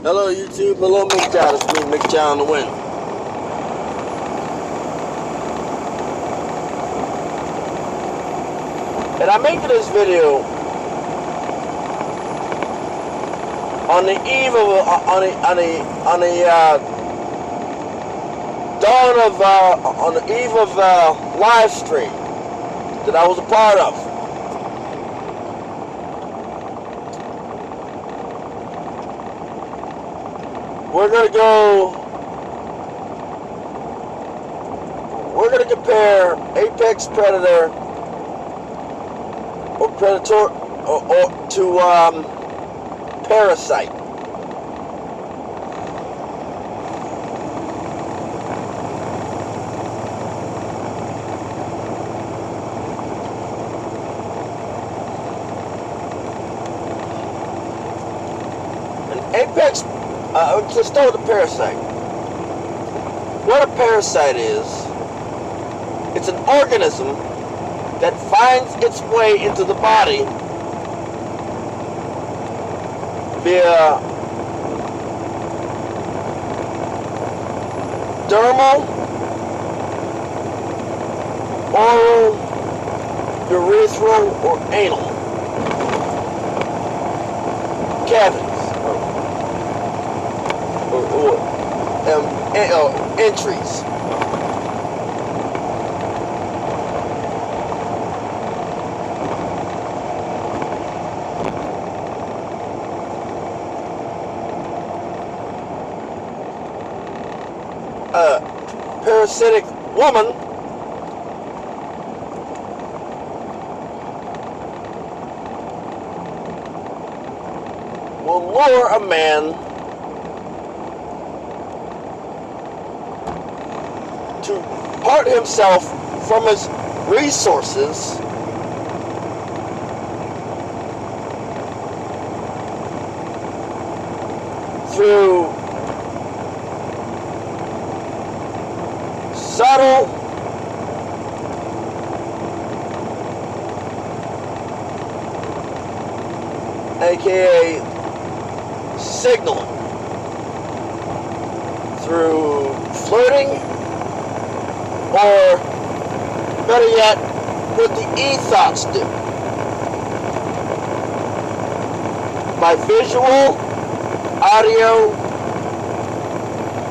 Hello YouTube, hello MGTOW, it's me, MGTOW on the win. And I'm making this video on the eve of on the eve of live stream that I was a part of. We're gonna compare apex predator or predator or to parasite. An apex. Let's start with the parasite. What a parasite is, it's an organism that finds its way into the body via dermal, oral, urethral, or anal cavities. Entries. Parasitic woman will lure a man to part himself from his resources through subtle aka signaling, through flirting, or better yet, what the e-thoughts do. By visual, audio,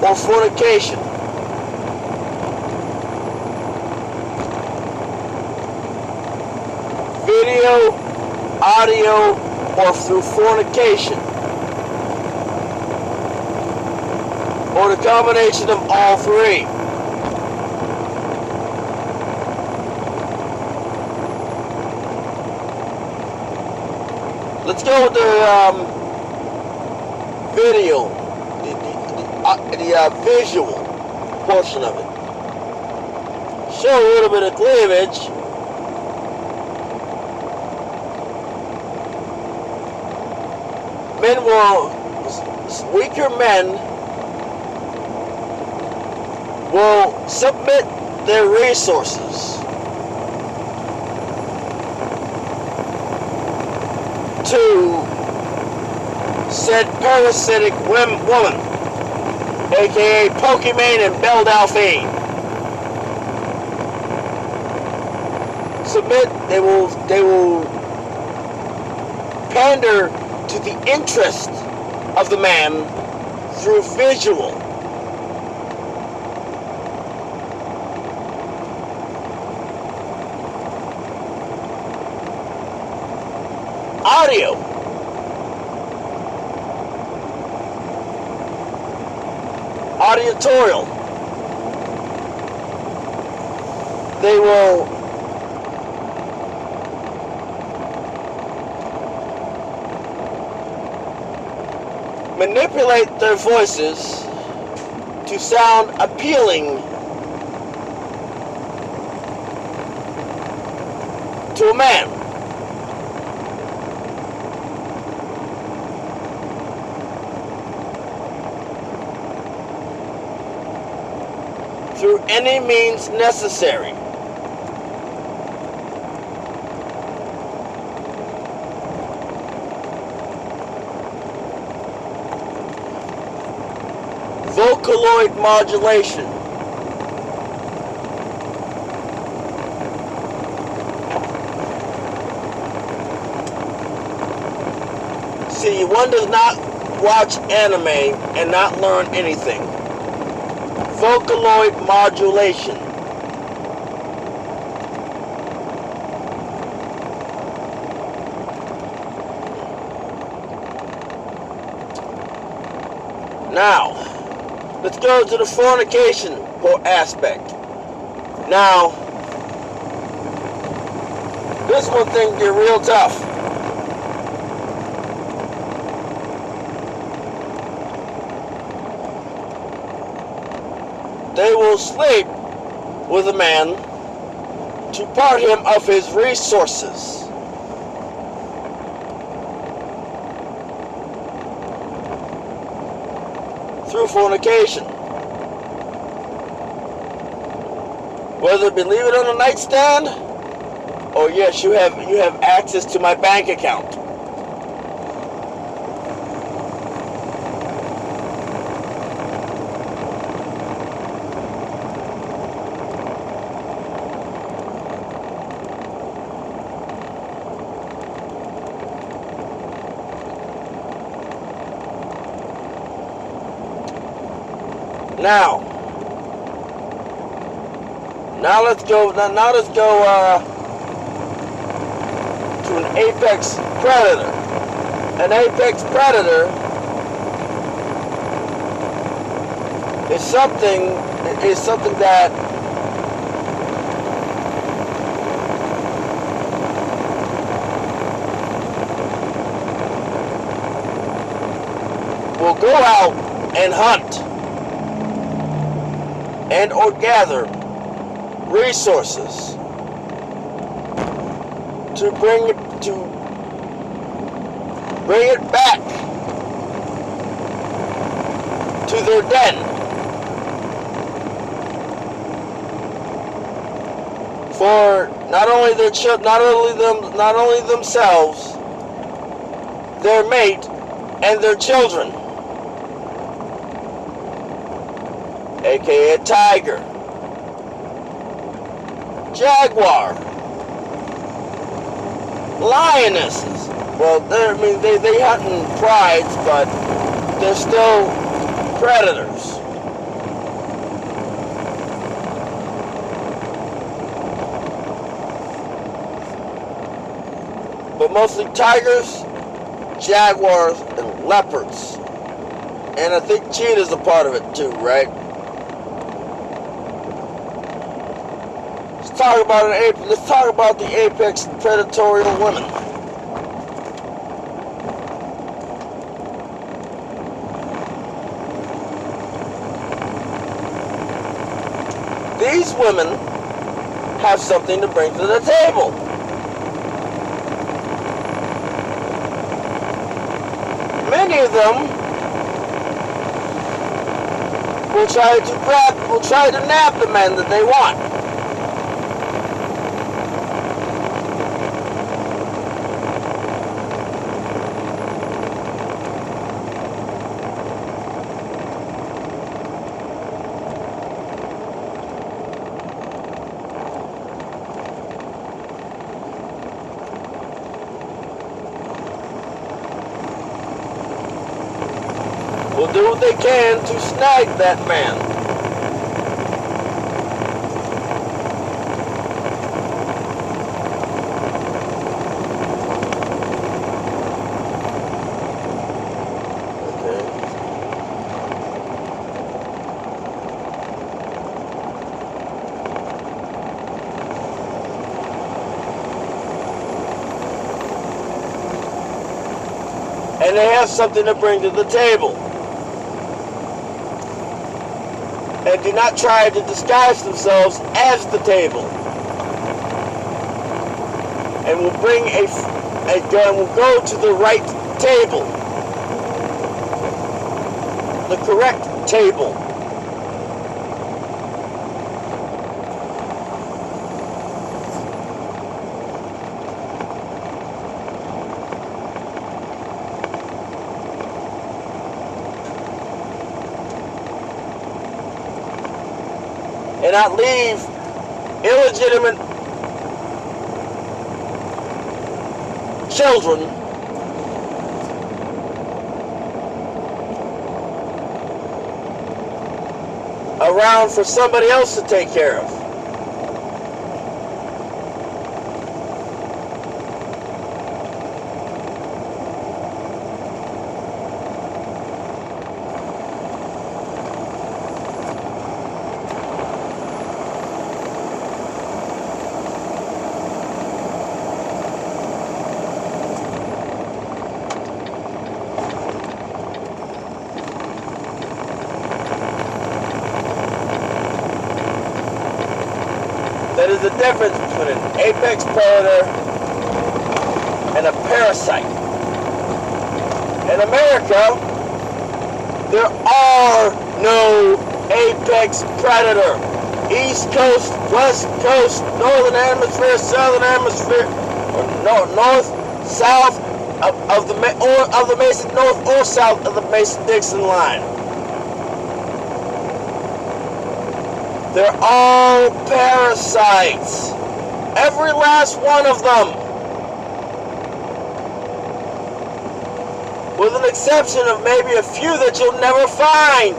or fornication. Video, audio, or through fornication. Or the combination of all three. Let's go with the video, the visual portion of it. Show a little bit of cleavage. Weaker men will submit their resources to said parasitic woman, aka Pokimane and Belle Delphine. Submit. They will pander to the interest of the man through visual, audio, auditorial. They will manipulate their voices to sound appealing to a man. Through any means necessary. Vocaloid modulation. See, one does not watch anime and not learn anything. Vocaloid modulation. Now, let's go to the fornication aspect. Now, this one thing get real tough. They will sleep with a man to part him of his resources. Through fornication. Whether it be leave it on the nightstand, or yes, you have access to my bank account. Now let's go to an apex predator. An apex predator is something that will go out and hunt and or gather resources to bring it back to their den for not only themselves, their mate, and their children, aka a tiger, jaguar, lionesses. Well, they hunt in prides, but they're still predators. But mostly tigers, jaguars, and leopards. And I think cheetah's a part of it too, right? Let's talk about the apex predatorial women. These women have something to bring to the table. Many of them will try to nab the men that they want. Will do what they can to snag that man. And they have something to bring to the table. And do not try to disguise themselves as the table. And will bring will go to the right table. The correct table. and not leave illegitimate children around for somebody else to take care of. That is the difference between an apex predator and a parasite. In America, there are no apex predator. East Coast, West Coast, Northern Hemisphere, Southern Hemisphere, or north, south of the Mason, north or south of the Mason-Dixon line. They're all parasites. Every last one of them. With an exception of maybe a few that you'll never find.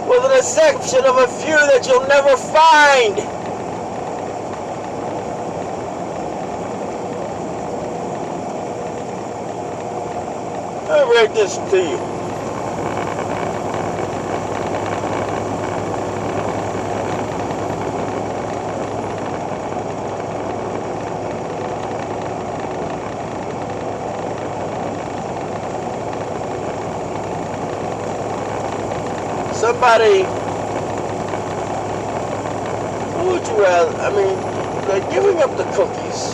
With an exception of a few that you'll never find. Let me read this to you. Somebody, who would you rather, I mean, they're giving up the cookies.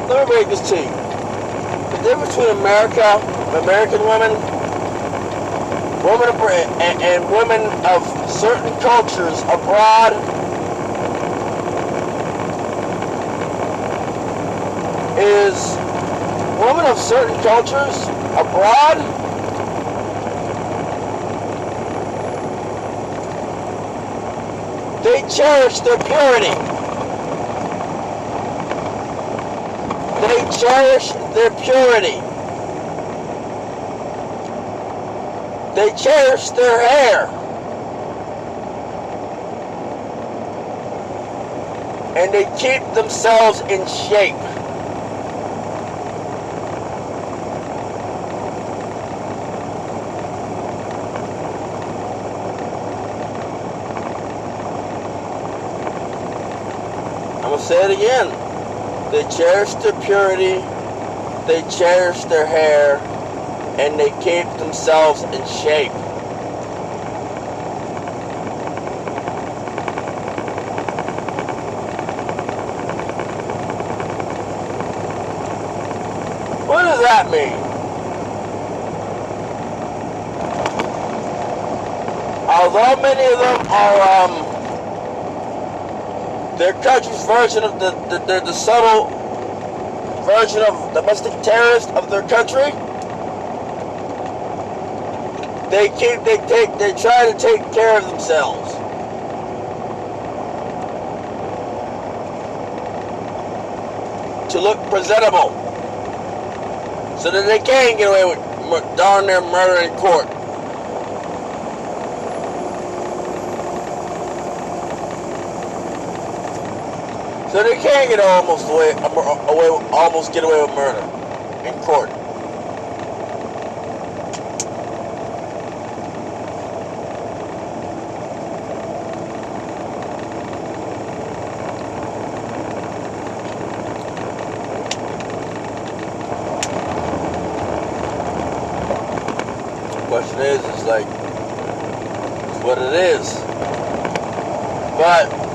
Let me break this to you. The difference between American women, and women of certain cultures abroad is women of certain cultures abroad they cherish their purity. They cherish their purity. They cherish their hair. And they keep themselves in shape. I'm going to say it again. They cherish their purity, they cherish their hair, and they keep themselves in shape. What does that mean? Although many of them are their country's version of the subtle version of domestic terrorists of their country, they try to take care of themselves. To look presentable. So that they can get away with darn near murder in court. So they can get almost get away with murder in court. The question is like, it's what it is. But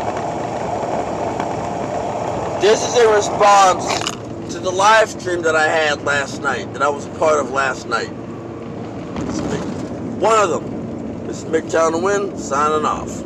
this is a response to the live stream that I had last night, that I was a part of last night. One of them. This is MGTOW signing off.